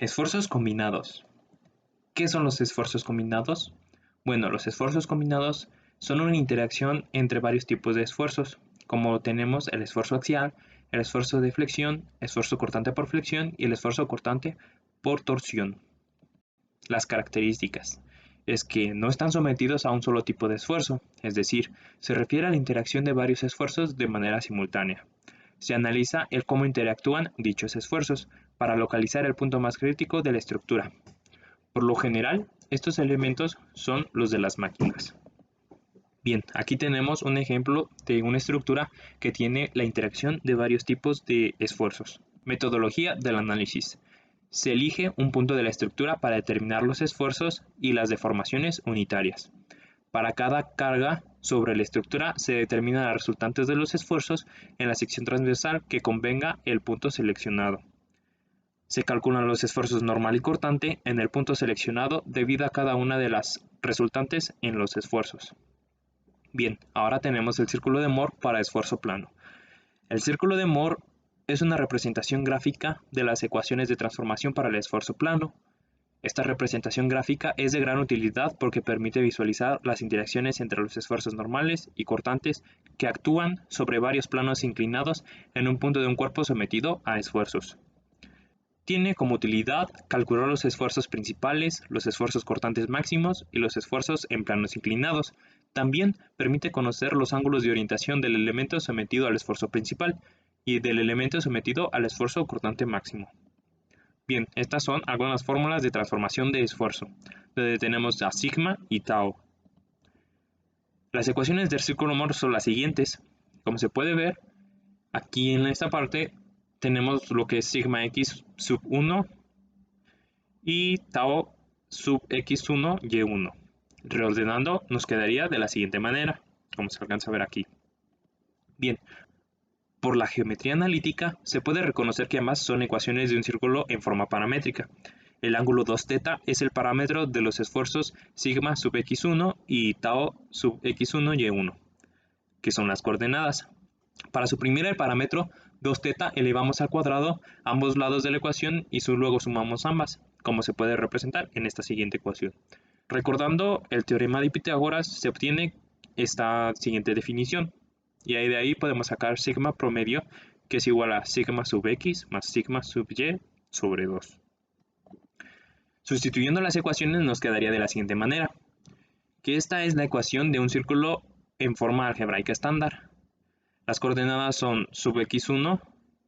Esfuerzos combinados. ¿Qué son los esfuerzos combinados? Bueno, los esfuerzos combinados son una interacción entre varios tipos de esfuerzos, como tenemos el esfuerzo axial, el esfuerzo de flexión, esfuerzo cortante por flexión y el esfuerzo cortante por torsión. Las características es que no están sometidos a un solo tipo de esfuerzo, es decir, se refiere a la interacción de varios esfuerzos de manera simultánea. Se analiza el cómo interactúan dichos esfuerzos para localizar el punto más crítico de la estructura. Por lo general, estos elementos son los de las máquinas. Bien, aquí tenemos un ejemplo de una estructura que tiene la interacción de varios tipos de esfuerzos. Metodología del análisis. Se elige un punto de la estructura para determinar los esfuerzos y las deformaciones unitarias. Para cada carga sobre la estructura se determinan las resultantes de los esfuerzos en la sección transversal que convenga el punto seleccionado. Se calculan los esfuerzos normal y cortante en el punto seleccionado debido a cada una de las resultantes en los esfuerzos. Bien, ahora tenemos el círculo de Moore para esfuerzo plano. El círculo de Moore es una representación gráfica de las ecuaciones de transformación para el esfuerzo plano. Esta representación gráfica es de gran utilidad porque permite visualizar las interacciones entre los esfuerzos normales y cortantes que actúan sobre varios planos inclinados en un punto de un cuerpo sometido a esfuerzos. Tiene como utilidad calcular los esfuerzos principales, los esfuerzos cortantes máximos y los esfuerzos en planos inclinados. También permite conocer los ángulos de orientación del elemento sometido al esfuerzo principal y del elemento sometido al esfuerzo cortante máximo. Bien, estas son algunas fórmulas de transformación de esfuerzo, donde tenemos a sigma y tau. Las ecuaciones del círculo Moore son las siguientes. Como se puede ver, aquí en esta parte tenemos lo que es sigma x sub 1 y tau sub x1 y1. Reordenando nos quedaría de la siguiente manera, como se alcanza a ver aquí. Bien, por la geometría analítica se puede reconocer que ambas son ecuaciones de un círculo en forma paramétrica. El ángulo 2θ es el parámetro de los esfuerzos sigma sub x1 y tau sub x1 y1, que son las coordenadas. Para suprimir el parámetro 2θ elevamos al cuadrado ambos lados de la ecuación y luego sumamos ambas, como se puede representar en esta siguiente ecuación. Recordando el teorema de Pitágoras se obtiene esta siguiente definición. Y de ahí podemos sacar sigma promedio, que es igual a sigma sub x más sigma sub y sobre 2. Sustituyendo las ecuaciones nos quedaría de la siguiente manera, que esta es la ecuación de un círculo en forma algebraica estándar. Las coordenadas son sub x1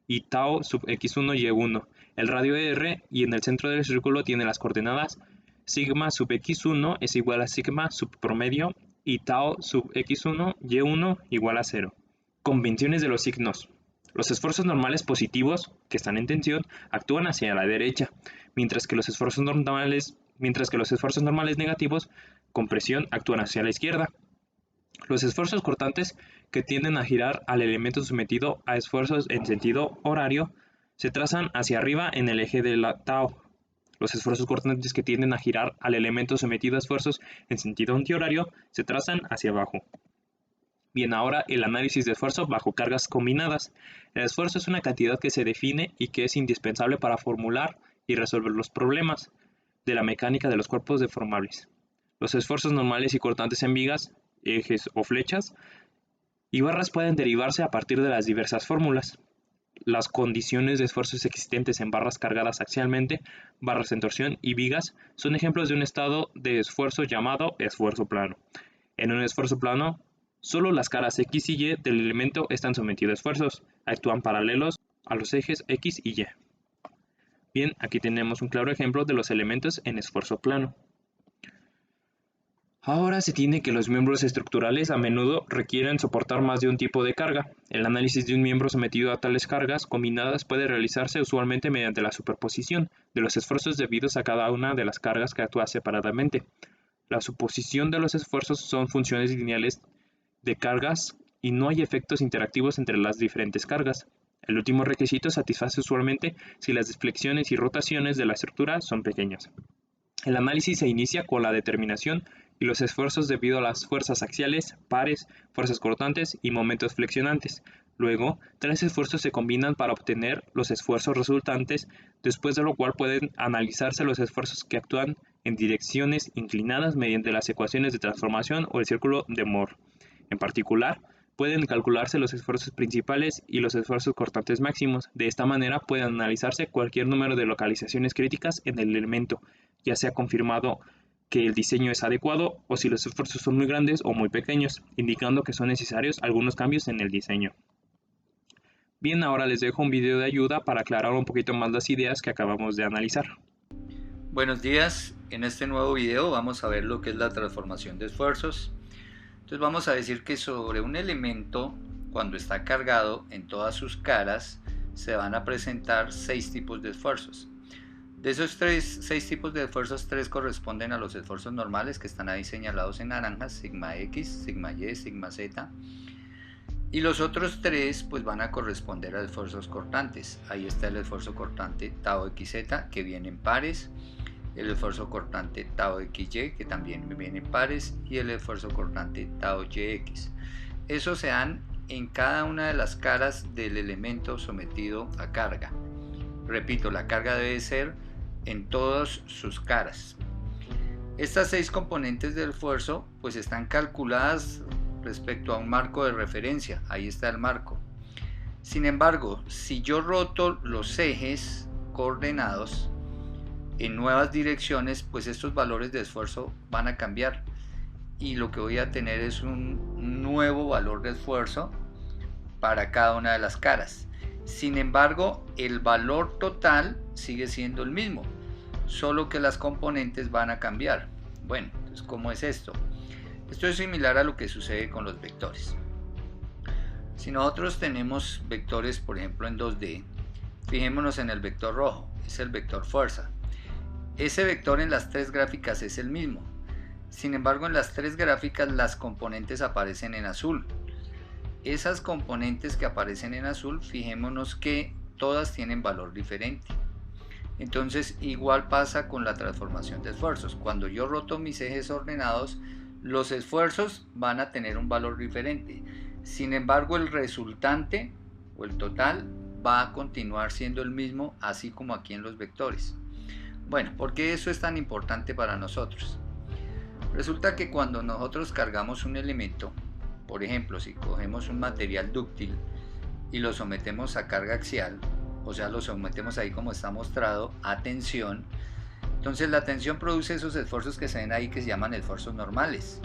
y tau sub x1 y1. El radio r y en el centro del círculo tiene las coordenadas sigma sub x1 es igual a sigma sub promedio y tau sub x1 y1 igual a 0. Convenciones de los signos. Los esfuerzos normales positivos, que están en tensión, actúan hacia la derecha, mientras que los esfuerzos normales negativos, con presión, actúan hacia la izquierda. Los esfuerzos cortantes, que tienden a girar al elemento sometido a esfuerzos en sentido horario, se trazan hacia arriba en el eje de la tau. Los esfuerzos cortantes que tienden a girar al elemento sometido a esfuerzos en sentido antihorario se trazan hacia abajo. Bien, ahora el análisis de esfuerzo bajo cargas combinadas. El esfuerzo es una cantidad que se define y que es indispensable para formular y resolver los problemas de la mecánica de los cuerpos deformables. Los esfuerzos normales y cortantes en vigas, ejes o flechas y barras pueden derivarse a partir de las diversas fórmulas. Las condiciones de esfuerzos existentes en barras cargadas axialmente, barras en torsión y vigas son ejemplos de un estado de esfuerzo llamado esfuerzo plano. En un esfuerzo plano, solo las caras X y Y del elemento están sometidos a esfuerzos, actúan paralelos a los ejes X y Y. Bien, aquí tenemos un claro ejemplo de los elementos en esfuerzo plano. Ahora se tiene que los miembros estructurales a menudo requieren soportar más de un tipo de carga. El análisis de un miembro sometido a tales cargas combinadas puede realizarse usualmente mediante la superposición de los esfuerzos debidos a cada una de las cargas que actúa separadamente. La suposición de los esfuerzos son funciones lineales de cargas y no hay efectos interactivos entre las diferentes cargas. El último requisito satisface usualmente si las deflexiones y rotaciones de la estructura son pequeñas. El análisis se inicia con la determinación y los esfuerzos debido a las fuerzas axiales, pares, fuerzas cortantes y momentos flexionantes. Luego, tales esfuerzos se combinan para obtener los esfuerzos resultantes, después de lo cual pueden analizarse los esfuerzos que actúan en direcciones inclinadas mediante las ecuaciones de transformación o el círculo de Moore. En particular, pueden calcularse los esfuerzos principales y los esfuerzos cortantes máximos. De esta manera puede analizarse cualquier número de localizaciones críticas en el elemento, ya sea confirmado que el diseño es adecuado o si los esfuerzos son muy grandes o muy pequeños, indicando que son necesarios algunos cambios en el diseño. Bien, ahora les dejo un video de ayuda para aclarar un poquito más las ideas que acabamos de analizar. Buenos días, en este nuevo video vamos a ver lo que es la transformación de esfuerzos. Entonces vamos a decir que sobre un elemento, cuando está cargado en todas sus caras, se van a presentar 6 tipos de esfuerzos. De esos 6 tipos de esfuerzos, 3 corresponden a los esfuerzos normales que están ahí señalados en naranja, sigma X, sigma Y, sigma Z. Y los otros 3 pues van a corresponder a esfuerzos cortantes. Ahí está el esfuerzo cortante tau XZ que viene en pares, el esfuerzo cortante tau XY que también viene en pares y el esfuerzo cortante tau YX. Esos se dan en cada una de las caras del elemento sometido a carga. Repito, la carga debe ser en todas sus caras. Estas 6 componentes del esfuerzo pues están calculadas respecto a un marco de referencia. Ahí está el marco. Sin embargo, si yo roto los ejes coordenados en nuevas direcciones, pues estos valores de esfuerzo van a cambiar y lo que voy a tener es un nuevo valor de esfuerzo para cada una de las caras. Sin embargo, el valor total sigue siendo el mismo, solo que las componentes van a cambiar. Bueno, entonces, ¿cómo es esto? Esto es similar a lo que sucede con los vectores. Si nosotros tenemos vectores, por ejemplo, en 2D, fijémonos en el vector rojo, es el vector fuerza. Ese vector en las 3 gráficas es el mismo. Sin embargo, en las 3 gráficas las componentes aparecen en azul. Esas componentes que aparecen en azul, fijémonos que todas tienen valor diferente. Entonces, igual pasa con la transformación de esfuerzos. Cuando yo roto mis ejes ordenados, los esfuerzos van a tener un valor diferente. Sin embargo, el resultante o el total va a continuar siendo el mismo, así como aquí en los vectores. Bueno, ¿por qué eso es tan importante para nosotros? Resulta que cuando nosotros cargamos un elemento, por ejemplo, si cogemos un material dúctil y lo sometemos a carga axial, o sea, lo sometemos ahí como está mostrado, a tensión, entonces la tensión produce esos esfuerzos que se ven ahí que se llaman esfuerzos normales.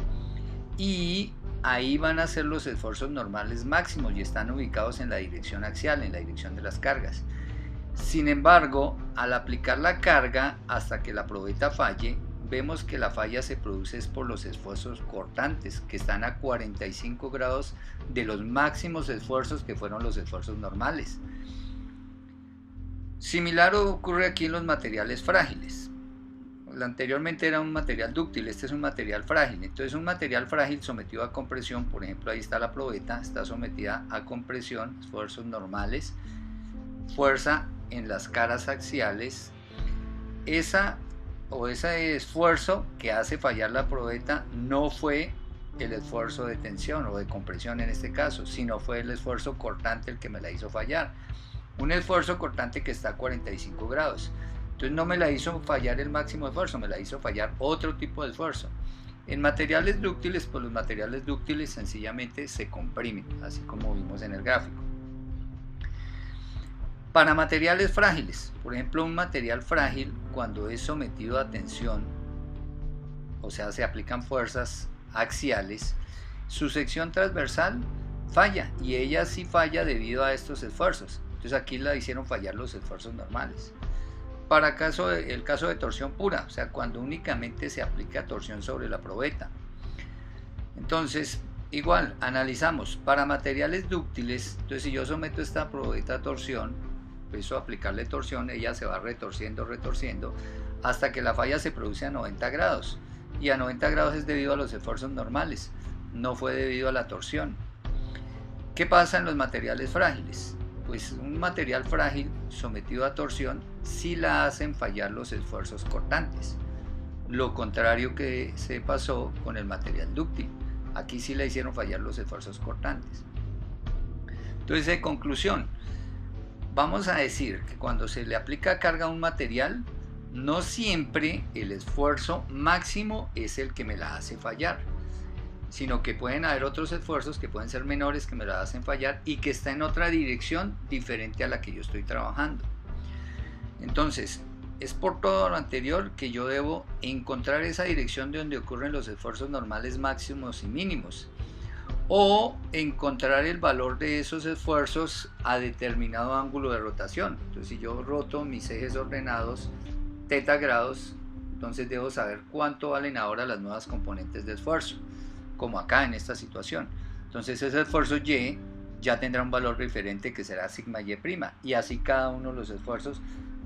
Y ahí van a ser los esfuerzos normales máximos y están ubicados en la dirección axial, en la dirección de las cargas. Sin embargo, al aplicar la carga hasta que la probeta falle, vemos que la falla se produce por los esfuerzos cortantes, que están a 45 grados de los máximos esfuerzos que fueron los esfuerzos normales. Similar ocurre aquí en los materiales frágiles. Anteriormente era un material dúctil, este es un material frágil. Entonces un material frágil sometido a compresión, por ejemplo ahí está la probeta, está sometida a compresión, esfuerzos normales, fuerza en las caras axiales. Ese esfuerzo que hace fallar la probeta no fue el esfuerzo de tensión o de compresión en este caso, sino fue el esfuerzo cortante el que me la hizo fallar. Un esfuerzo cortante que está a 45 grados. Entonces no me la hizo fallar el máximo esfuerzo, me la hizo fallar otro tipo de esfuerzo. En materiales dúctiles, pues los materiales dúctiles sencillamente se comprimen, así como vimos en el gráfico. Para materiales frágiles, por ejemplo un material frágil cuando es sometido a tensión, o sea se aplican fuerzas axiales, su sección transversal falla y ella sí falla debido a estos esfuerzos. Entonces aquí la hicieron fallar los esfuerzos normales. Para el caso de torsión pura, o sea cuando únicamente se aplica torsión sobre la probeta. Entonces igual analizamos para materiales dúctiles. Entonces si yo someto esta probeta a torsión, empiezo a aplicarle torsión, ella se va retorciendo hasta que la falla se produce a 90 grados y a 90 grados es debido a los esfuerzos normales, no fue debido a la torsión. ¿Qué pasa en los materiales frágiles? Pues un material frágil sometido a torsión sí la hacen fallar los esfuerzos cortantes, lo contrario que se pasó con el material dúctil. Aquí sí le hicieron fallar los esfuerzos cortantes. Entonces, de conclusión, vamos a decir que cuando se le aplica carga a un material, no siempre el esfuerzo máximo es el que me la hace fallar, sino que pueden haber otros esfuerzos que pueden ser menores que me la hacen fallar y que está en otra dirección diferente a la que yo estoy trabajando. Entonces, es por todo lo anterior que yo debo encontrar esa dirección de donde ocurren los esfuerzos normales máximos y mínimos, o encontrar el valor de esos esfuerzos a determinado ángulo de rotación. Entonces, si yo roto mis ejes ordenados θ grados, entonces debo saber cuánto valen ahora las nuevas componentes de esfuerzo, como acá en esta situación. Entonces ese esfuerzo Y ya tendrá un valor diferente que será sigma Y', y así cada uno de los esfuerzos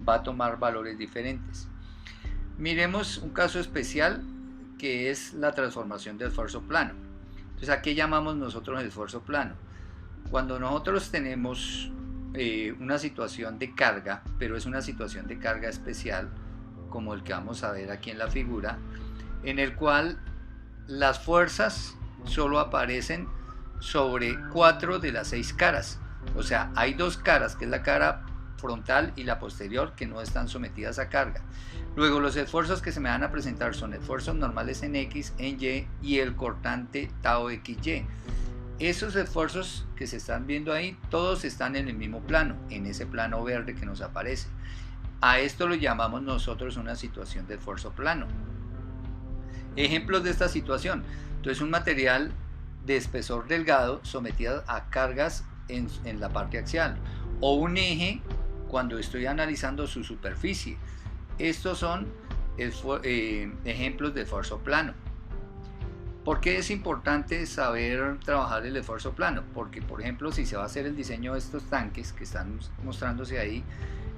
va a tomar valores diferentes. Miremos un caso especial que es la transformación de esfuerzo plano. Entonces, ¿a qué llamamos nosotros el esfuerzo plano? Cuando nosotros tenemos una situación de carga, pero es una situación de carga especial, como el que vamos a ver aquí en la figura, en el cual las fuerzas solo aparecen sobre 4 de las 6 caras. O sea, hay 2 caras, que es la cara frontal y la posterior, que no están sometidas a carga. Luego, los esfuerzos que se me van a presentar son esfuerzos normales en X, en Y y el cortante tau XY. Esos esfuerzos que se están viendo ahí, todos están en el mismo plano, en ese plano verde que nos aparece. A esto lo llamamos nosotros una situación de esfuerzo plano. Ejemplos de esta situación: entonces, un material de espesor delgado sometido a cargas en la parte axial, o un eje cuando estoy analizando su superficie. Estos son ejemplos de esfuerzo plano. ¿Por qué es importante saber trabajar el esfuerzo plano? Porque, por ejemplo, si se va a hacer el diseño de estos tanques que están mostrándose ahí,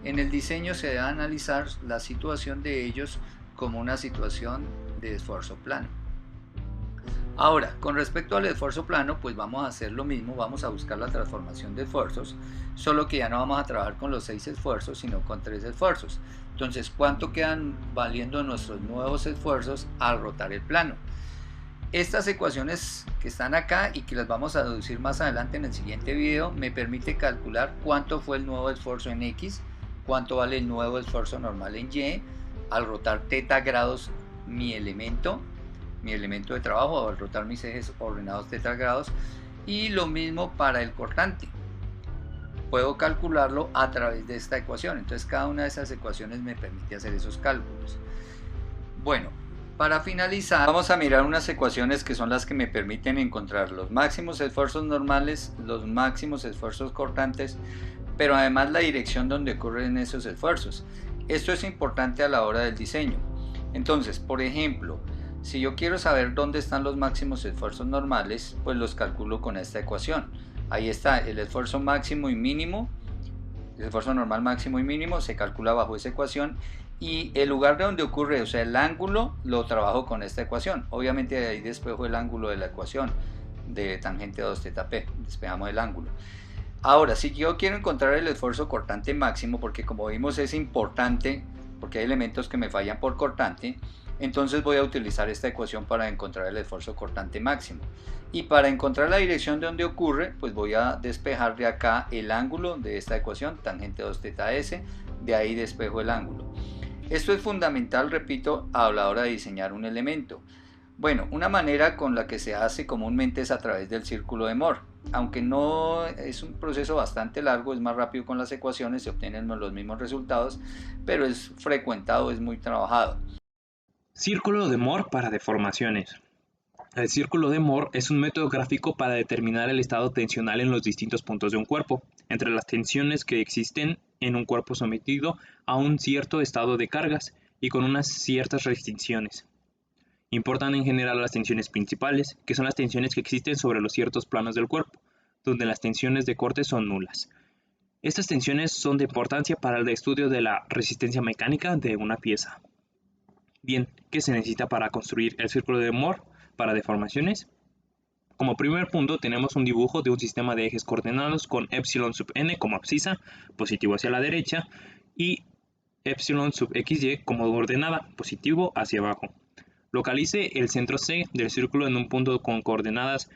en el diseño se debe analizar la situación de ellos como una situación de esfuerzo plano. Ahora, con respecto al esfuerzo plano, pues vamos a hacer lo mismo, vamos a buscar la transformación de esfuerzos, solo que ya no vamos a trabajar con los 6 esfuerzos, sino con 3 esfuerzos. Entonces, ¿cuánto quedan valiendo nuestros nuevos esfuerzos al rotar el plano? Estas ecuaciones que están acá y que las vamos a deducir más adelante en el siguiente video, me permite calcular cuánto fue el nuevo esfuerzo en X, cuánto vale el nuevo esfuerzo normal en Y, al rotar θ grados mi elemento de trabajo, o al rotar mis ejes ordenados θ grados, y lo mismo para el cortante. Puedo calcularlo a través de esta ecuación. Entonces, cada una de esas ecuaciones me permite hacer esos cálculos. Bueno, para finalizar, vamos a mirar unas ecuaciones que son las que me permiten encontrar los máximos esfuerzos normales, los máximos esfuerzos cortantes, pero además la dirección donde ocurren esos esfuerzos. Esto es importante a la hora del diseño. Entonces, por ejemplo, si yo quiero saber dónde están los máximos esfuerzos normales, pues los calculo con esta ecuación. Ahí está el esfuerzo máximo y mínimo, el esfuerzo normal máximo y mínimo se calcula bajo esa ecuación, y el lugar de donde ocurre, o sea, el ángulo, lo trabajo con esta ecuación. Obviamente de ahí despejo el ángulo de la ecuación de tangente 2θp, despejamos el ángulo. Ahora, si yo quiero encontrar el esfuerzo cortante máximo, porque como vimos es importante, porque hay elementos que me fallan por cortante, entonces voy a utilizar esta ecuación para encontrar el esfuerzo cortante máximo. Y para encontrar la dirección de donde ocurre, pues voy a despejar de acá el ángulo de esta ecuación, tangente 2θs, de ahí despejo el ángulo. Esto es fundamental, repito, a la hora de diseñar un elemento. Bueno, una manera con la que se hace comúnmente es a través del círculo de Moore. Aunque no es un proceso bastante largo, es más rápido con las ecuaciones, se obtienen los mismos resultados, pero es frecuentado, es muy trabajado. Círculo de Moore para deformaciones. El círculo de Moore es un método gráfico para determinar el estado tensional en los distintos puntos de un cuerpo, entre las tensiones que existen en un cuerpo sometido a un cierto estado de cargas y con unas ciertas restricciones. Importan en general las tensiones principales, que son las tensiones que existen sobre los ciertos planos del cuerpo, donde las tensiones de corte son nulas. Estas tensiones son de importancia para el estudio de la resistencia mecánica de una pieza. Bien, ¿qué se necesita para construir el círculo de Moore para deformaciones? Como primer punto tenemos un dibujo de un sistema de ejes coordenados con epsilon sub n como abscisa, positivo hacia la derecha, y epsilon sub xy como coordenada, positivo hacia abajo. Localice el centro C del círculo en un punto con coordenadas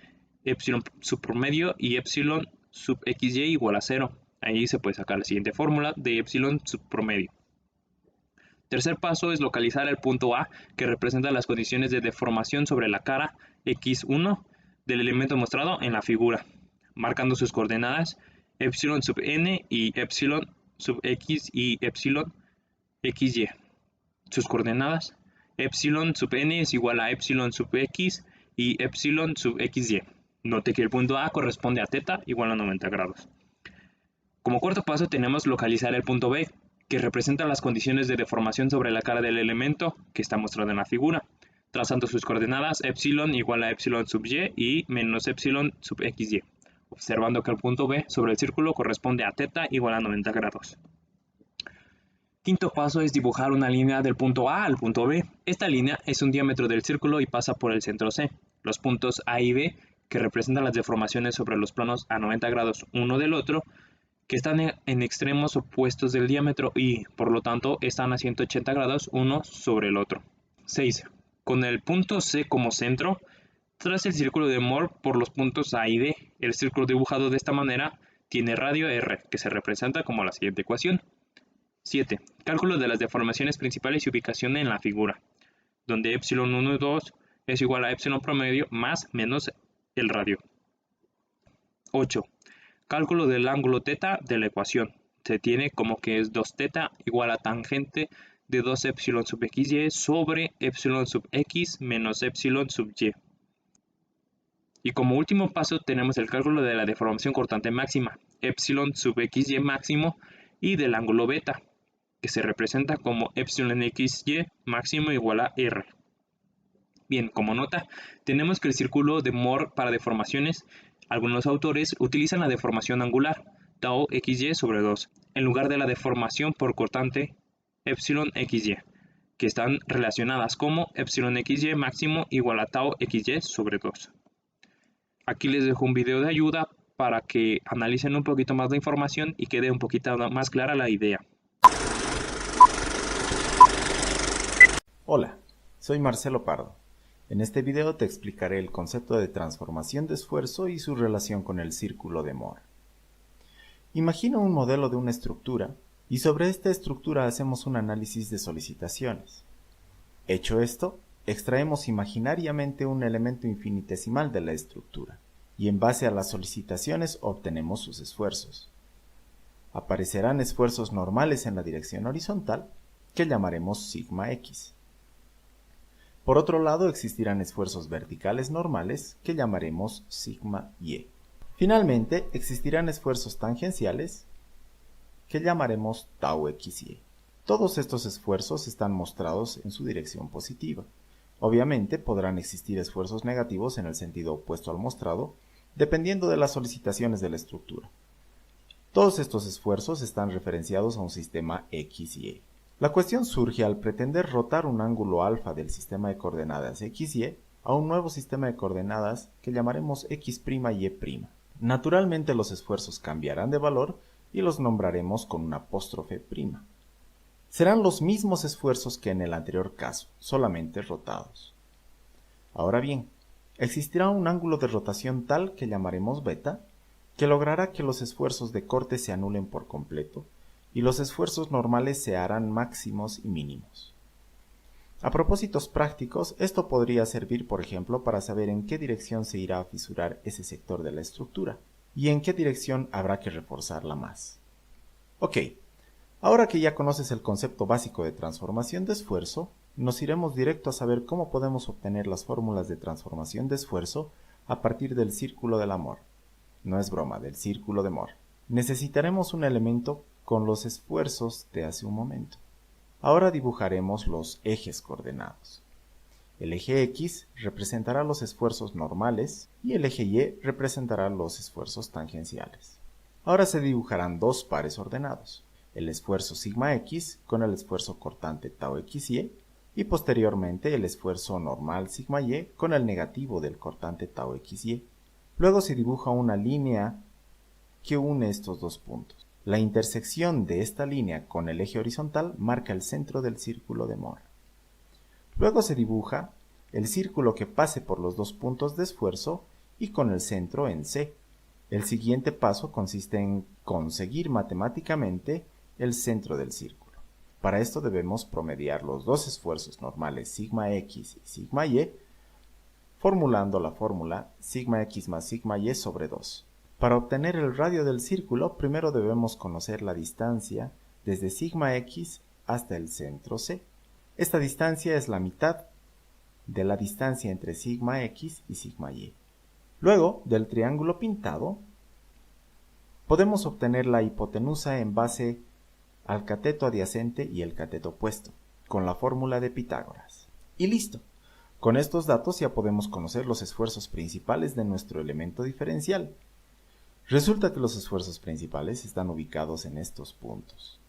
epsilon subpromedio y epsilon sub xy igual a 0. Ahí se puede sacar la siguiente fórmula de epsilon sub promedio. Tercer paso es localizar el punto A, que representa las condiciones de deformación sobre la cara x1 del elemento mostrado en la figura, marcando sus coordenadas epsilon sub n y epsilon sub x y epsilon xy. Sus coordenadas epsilon sub n es igual a epsilon sub x y epsilon sub xy. Note que el punto A corresponde a θ igual a 90 grados. Como cuarto paso tenemos localizar el punto B, que representa las condiciones de deformación sobre la cara del elemento que está mostrado en la figura, trazando sus coordenadas epsilon igual a epsilon sub y y menos epsilon sub xy, observando que el punto B sobre el círculo corresponde a θ igual a 90 grados. Quinto paso es dibujar una línea del punto A al punto B. Esta línea es un diámetro del círculo y pasa por el centro C. Los puntos A y B, que representan las deformaciones sobre los planos a 90 grados uno del otro, que están en extremos opuestos del diámetro y, por lo tanto, están a 180 grados uno sobre el otro. 6. Con el punto C como centro, traza el círculo de Moore por los puntos A y B. El círculo dibujado de esta manera tiene radio R, que se representa como la siguiente ecuación. 7. Cálculo de las deformaciones principales y ubicación en la figura, donde epsilon 1 y 2 es igual a epsilon promedio más menos el radio. 8. Cálculo del ángulo θ de la ecuación. Se tiene como que es 2θ igual a tangente de 2 epsilon sub xy sobre epsilon sub x menos epsilon sub y. Y como último paso tenemos el cálculo de la deformación cortante máxima, epsilon sub xy máximo y del ángulo beta, que se representa como epsilon xy máximo igual a r. Bien, como nota, tenemos que el círculo de Moore para deformaciones, algunos autores utilizan la deformación angular, tau xy sobre 2, en lugar de la deformación por cortante epsilon xy, que están relacionadas como epsilon xy máximo igual a tau xy sobre 2. Aquí les dejo un video de ayuda para que analicen un poquito más de información y quede un poquito más clara la idea. Hola, soy Marcelo Pardo. En este video te explicaré el concepto de transformación de esfuerzo y su relación con el círculo de Moore. Imagina un modelo de una estructura y sobre esta estructura hacemos un análisis de solicitaciones. Hecho esto, extraemos imaginariamente un elemento infinitesimal de la estructura y en base a las solicitaciones obtenemos sus esfuerzos. Aparecerán esfuerzos normales en la dirección horizontal que llamaremos sigma x. Por otro lado, existirán esfuerzos verticales normales que llamaremos sigma y. Finalmente, existirán esfuerzos tangenciales que llamaremos tau xy. Todos estos esfuerzos están mostrados en su dirección positiva. Obviamente, podrán existir esfuerzos negativos en el sentido opuesto al mostrado, dependiendo de las solicitaciones de la estructura. Todos estos esfuerzos están referenciados a un sistema x y. La cuestión surge al pretender rotar un ángulo alfa del sistema de coordenadas xy a un nuevo sistema de coordenadas que llamaremos x' y y'. Naturalmente los esfuerzos cambiarán de valor y los nombraremos con un apóstrofe prima. Serán los mismos esfuerzos que en el anterior caso, solamente rotados. Ahora bien, existirá un ángulo de rotación tal que llamaremos beta, que logrará que los esfuerzos de corte se anulen por completo, y los esfuerzos normales se harán máximos y mínimos. A propósitos prácticos, esto podría servir, por ejemplo, para saber en qué dirección se irá a fisurar ese sector de la estructura, y en qué dirección habrá que reforzarla más. Ok, ahora que ya conoces el concepto básico de transformación de esfuerzo, nos iremos directo a saber cómo podemos obtener las fórmulas de transformación de esfuerzo a partir del círculo del Moore. No es broma, del círculo de Moore. Necesitaremos un elemento con los esfuerzos de hace un momento. Ahora dibujaremos los ejes coordenados. El eje X representará los esfuerzos normales y el eje Y representará los esfuerzos tangenciales. Ahora se dibujarán dos pares ordenados, el esfuerzo sigma X con el esfuerzo cortante tau xy y posteriormente el esfuerzo normal sigma Y con el negativo del cortante tau xy. Luego se dibuja una línea que une estos dos puntos. La intersección de esta línea con el eje horizontal marca el centro del círculo de Moore. Luego se dibuja el círculo que pase por los dos puntos de esfuerzo y con el centro en C. El siguiente paso consiste en conseguir matemáticamente el centro del círculo. Para esto debemos promediar los dos esfuerzos normales sigma x y sigma y, formulando la fórmula sigma x más sigma y sobre 2. Para obtener el radio del círculo, primero debemos conocer la distancia desde sigma x hasta el centro C. Esta distancia es la mitad de la distancia entre sigma x y sigma y. Luego, del triángulo pintado, podemos obtener la hipotenusa en base al cateto adyacente y el cateto opuesto, con la fórmula de Pitágoras. Y listo. Con estos datos ya podemos conocer los esfuerzos principales de nuestro elemento diferencial. Resulta que los esfuerzos principales están ubicados en estos puntos.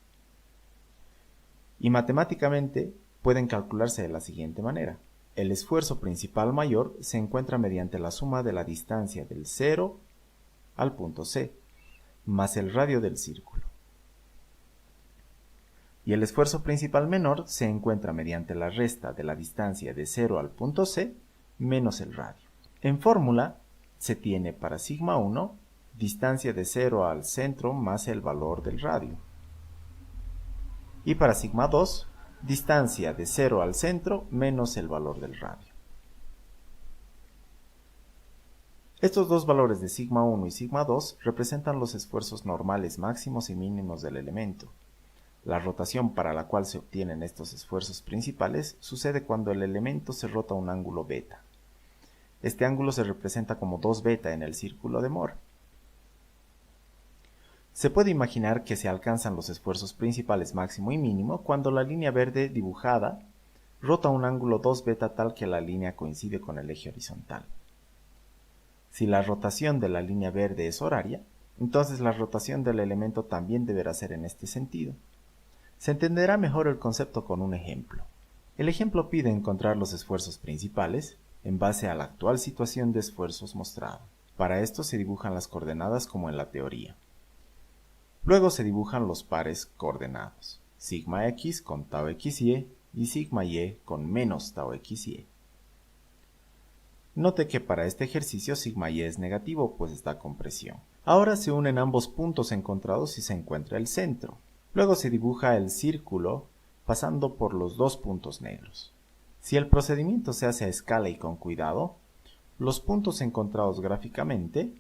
Y matemáticamente pueden calcularse de la siguiente manera. El esfuerzo principal mayor se encuentra mediante la suma de la distancia del 0 al punto C, más el radio del círculo. Y el esfuerzo principal menor se encuentra mediante la resta de la distancia de 0 al punto C menos el radio. En fórmula se tiene para sigma 1 distancia de 0 al centro más el valor del radio. Y para sigma 2 distancia de 0 al centro menos el valor del radio. Estos dos valores de sigma 1 y sigma 2 representan los esfuerzos normales máximos y mínimos del elemento. La rotación para la cual se obtienen estos esfuerzos principales sucede cuando el elemento se rota un ángulo beta. Este ángulo se representa como 2 beta en el círculo de Moore. Se puede imaginar que se alcanzan los esfuerzos principales máximo y mínimo cuando la línea verde dibujada rota un ángulo 2 beta tal que la línea coincide con el eje horizontal. Si la rotación de la línea verde es horaria, entonces la rotación del elemento también deberá ser en este sentido. Se entenderá mejor el concepto con un ejemplo. El ejemplo pide encontrar los esfuerzos principales en base a la actual situación de esfuerzos mostrada. Para esto se dibujan las coordenadas como en la teoría. Luego se dibujan los pares coordenados, sigma x con tau xy y sigma y con menos tau xy. Note que para este ejercicio sigma y es negativo, pues está con presión. Ahora se unen ambos puntos encontrados y se encuentra el centro. Luego se dibuja el círculo pasando por los dos puntos negros. Si el procedimiento se hace a escala y con cuidado, los puntos encontrados gráficamente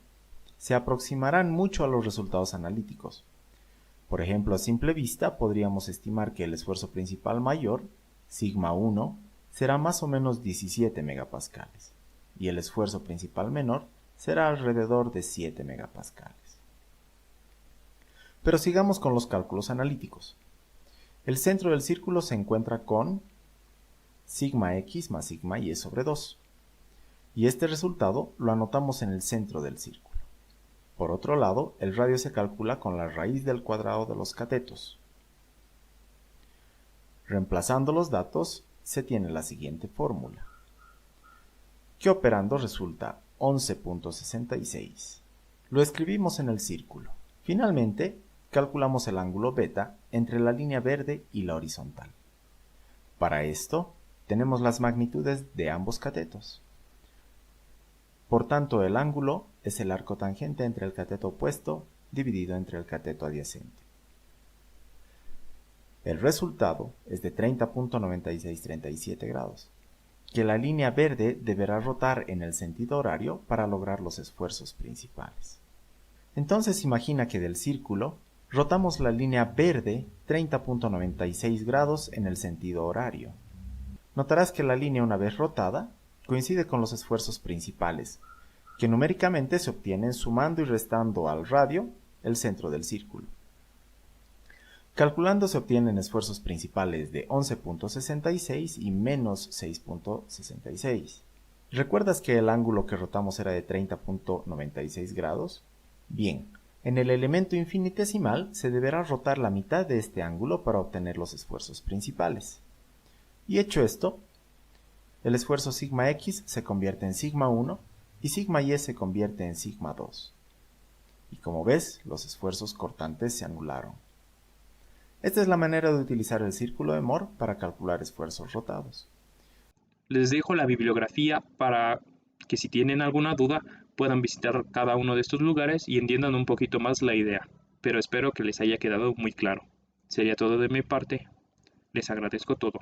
se aproximarán mucho a los resultados analíticos. Por ejemplo, a simple vista podríamos estimar que el esfuerzo principal mayor, sigma 1, será más o menos 17 megapascales y el esfuerzo principal menor será alrededor de 7 megapascales. Pero sigamos con los cálculos analíticos. El centro del círculo se encuentra con sigma x más sigma y sobre 2. Y este resultado lo anotamos en el centro del círculo. Por otro lado, el radio se calcula con la raíz del cuadrado de los catetos. Reemplazando los datos, se tiene la siguiente fórmula, que operando resulta 11.66. Lo escribimos en el círculo. Finalmente, calculamos el ángulo beta entre la línea verde y la horizontal. Para esto, tenemos las magnitudes de ambos catetos. Por tanto, el ángulo es el arco tangente entre el cateto opuesto dividido entre el cateto adyacente. El resultado es de 30.9637 grados, que la línea verde deberá rotar en el sentido horario para lograr los esfuerzos principales. Entonces imagina que del círculo rotamos la línea verde 30.96 grados en el sentido horario. Notarás que la línea, una vez rotada, coincide con los esfuerzos principales, que numéricamente se obtienen sumando y restando al radio el centro del círculo. Calculando se obtienen esfuerzos principales de 11.66 y menos 6.66. ¿Recuerdas que el ángulo que rotamos era de 30.96 grados? Bien, en el elemento infinitesimal se deberá rotar la mitad de este ángulo para obtener los esfuerzos principales. Y hecho esto, el esfuerzo sigma x se convierte en sigma 1 y sigma y se convierte en sigma 2. Y como ves, los esfuerzos cortantes se anularon. Esta es la manera de utilizar el círculo de Moore para calcular esfuerzos rotados. Les dejo la bibliografía para que si tienen alguna duda puedan visitar cada uno de estos lugares y entiendan un poquito más la idea, pero espero que les haya quedado muy claro. Sería todo de mi parte, les agradezco todo.